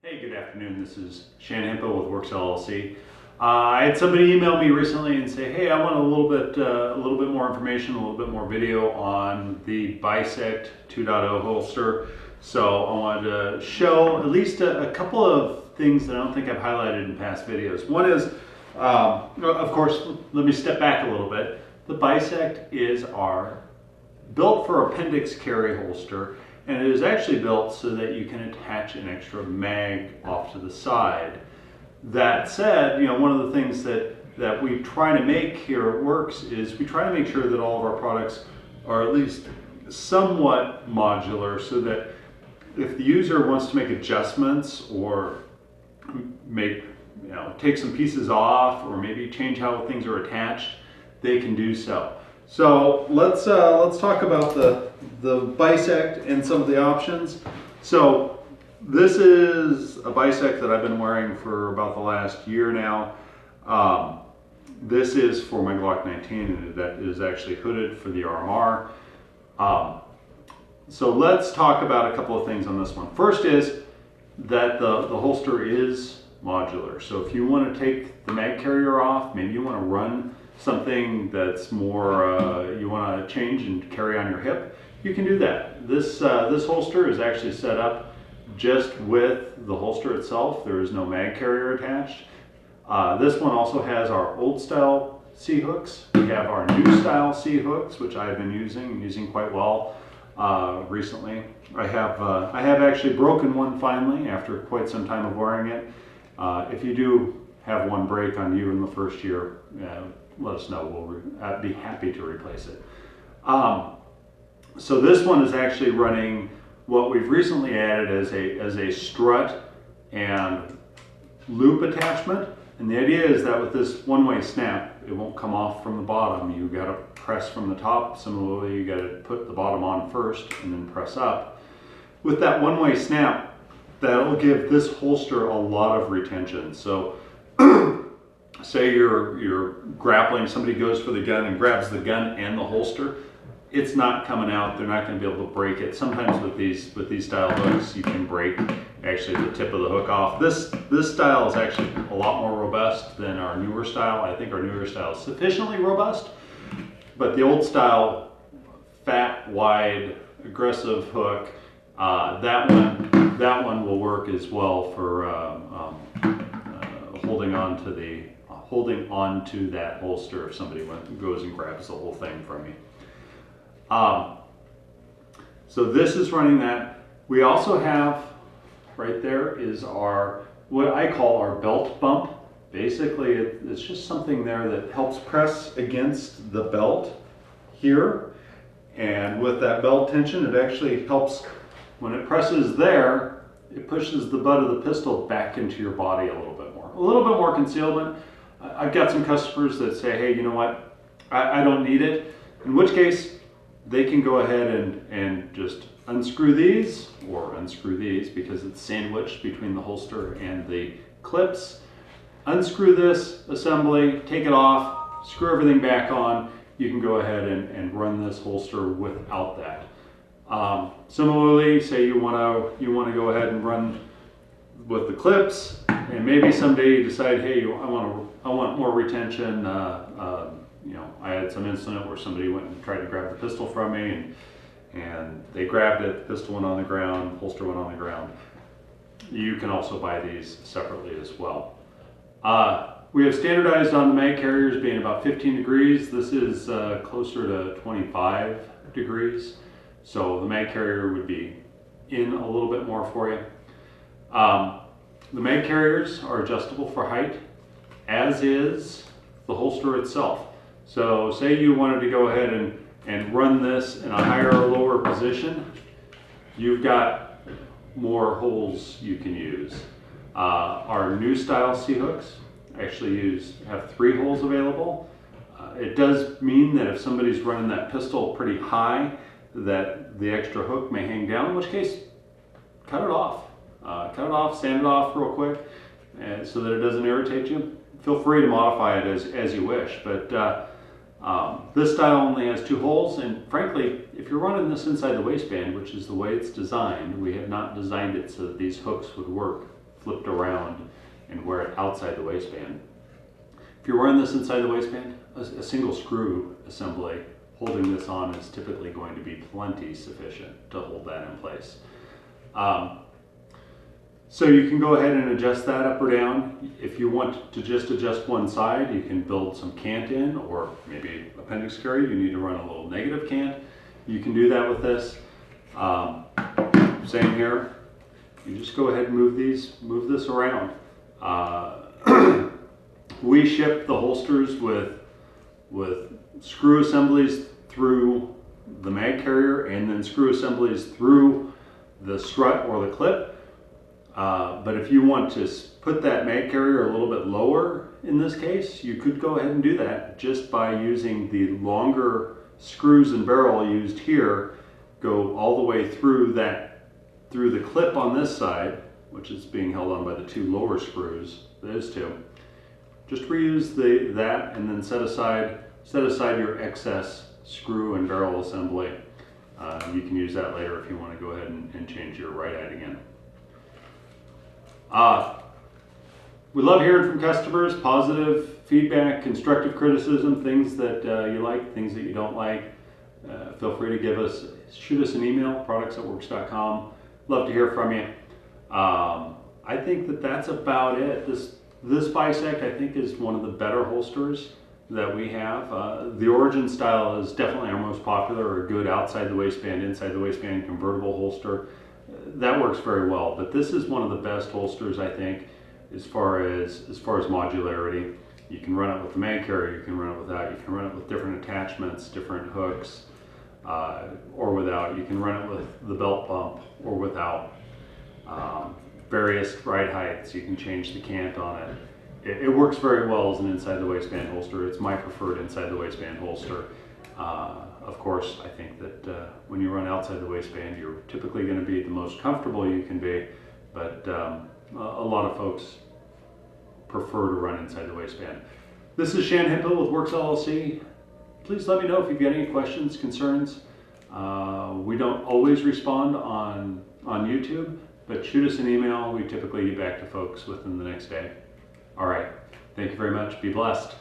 Hey, good afternoon. This is Shannon Himpo with Werkz LLC. I had somebody email me recently and say, "Hey, I want a little bit more information, a little bit more video on the Bisect 2.0 holster." So I wanted to show at least a couple of things that I don't think I've highlighted in past videos. One is, of course, let me step back a little bit. The Bisect is our built for appendix carry holster. And it is actually built so that you can attach an extra mag off to the side. That said, one of the things that we try to make here at Werkz is we try to make sure that all of our products are at least somewhat modular, so that if the user wants to make adjustments or take some pieces off or maybe change how things are attached, they can do so. So let's talk about the Bisect and some of the options. So this is a Bisect that I've been wearing for about the last year now. This is for my Glock 19, and that is actually hooded for the RMR. So let's talk about a couple of things on this one. First is that the holster is modular. So if you want to take the mag carrier off, maybe you want to run something that's more, you want to change and carry on your hip, you can do that. This holster is actually set up just with the holster itself. There is no mag carrier attached. This one also has our old style C hooks. We have our new style C hooks, which I've been using quite well recently. I have actually broken one finally after quite some time of wearing it. If you do have one break on you in the first year, let us know. We'll be happy to replace it. So this one is actually running what we've recently added as a strut and loop attachment. And the idea is that with this one-way snap, it won't come off from the bottom. You got to press from the top. Similarly, you got to put the bottom on first and then press up. With that one-way snap, that'll give this holster a lot of retention. So say you're grappling, somebody goes for the gun and grabs the gun and the holster, it's not coming out. They're not going to be able to break it. Sometimes with these style hooks, you can break actually the tip of the hook off. This style is actually a lot more robust than our newer style. I think our newer style is sufficiently robust, but the old style, fat, wide, aggressive hook, that one will work as well for holding on to that holster if somebody goes and grabs the whole thing from you. So this is running that. We also have, right there is what I call our belt bump. Basically, it's just something there that helps press against the belt here. And with that belt tension, it actually helps, when it presses there, it pushes the butt of the pistol back into your body a little bit more. A little bit more concealment. I've got some customers that say, hey, you know what, I don't need it. In which case, they can go ahead and just unscrew these, or unscrew these because it's sandwiched between the holster and the clips. Unscrew this assembly, take it off, screw everything back on. You can go ahead and run this holster without that. Similarly, say you want to go ahead and run with the clips, and maybe someday you decide, hey, I want more retention. I had some incident where somebody went and tried to grab the pistol from me, and they grabbed it, the pistol went on the ground, holster went on the ground. You can also buy these separately as well. We have standardized on the mag carriers being about 15 degrees. This is closer to 25 degrees. So the mag carrier would be in a little bit more for you. The mag carriers are adjustable for height, as is the holster itself. So say you wanted to go ahead and run this in a higher or lower position, you've got more holes you can use. Our new style C hooks actually have 3 holes available. It does mean that if somebody's running that pistol pretty high, that the extra hook may hang down, in which case, cut it off. Sand it off real quick, so that it doesn't irritate you. Feel free to modify it as you wish, but this style only has 2 holes, and frankly, if you're running this inside the waistband, which is the way it's designed, we have not designed it so that these hooks would work flipped around and wear it outside the waistband. If you're wearing this inside the waistband, a single screw assembly holding this on is typically going to be plenty sufficient to hold that in place. So you can go ahead and adjust that up or down. If you want to just adjust one side, you can build some cant in, or maybe appendix carry, you need to run a little negative cant. You can do that with this. Same here. You just go ahead and move this around. We ship the holsters with screw assemblies through the mag carrier and then screw assemblies through the strut or the clip. But if you want to put that mag carrier a little bit lower in this case, you could go ahead and do that just by using the longer screws and barrel used here, go all the way through the clip on this side, which is being held on by the two lower screws, those two. Just reuse that and then set aside your excess screw and barrel assembly. You can use that later if you want to go ahead and change your right eye again. We love hearing from customers, positive feedback, constructive criticism, things that you like, things that you don't like. Feel free to shoot us an email, products@werkz.com. Love to hear from you. I think that's about it. This Bisect, I think, is one of the better holsters that we have. The Origin style is definitely our most popular, a good outside the waistband, inside the waistband convertible holster. That works very well, but this is one of the best holsters, I think, as far as modularity. You can run it with the mag carrier, you can run it without, you can run it with different attachments, different hooks, or without. You can run it with the belt bump or without. Various ride heights, you can change the cant on it. It works very well as an inside the waistband holster. It's my preferred inside the waistband holster. Of course, I think that when you run outside the waistband, you're typically going to be the most comfortable you can be, but a lot of folks prefer to run inside the waistband. This is Shan Hemphill with Werkz LLC. Please let me know if you've got any questions, concerns. We don't always respond on YouTube, but shoot us an email. We typically get back to folks within the next day. All right. Thank you very much. Be blessed.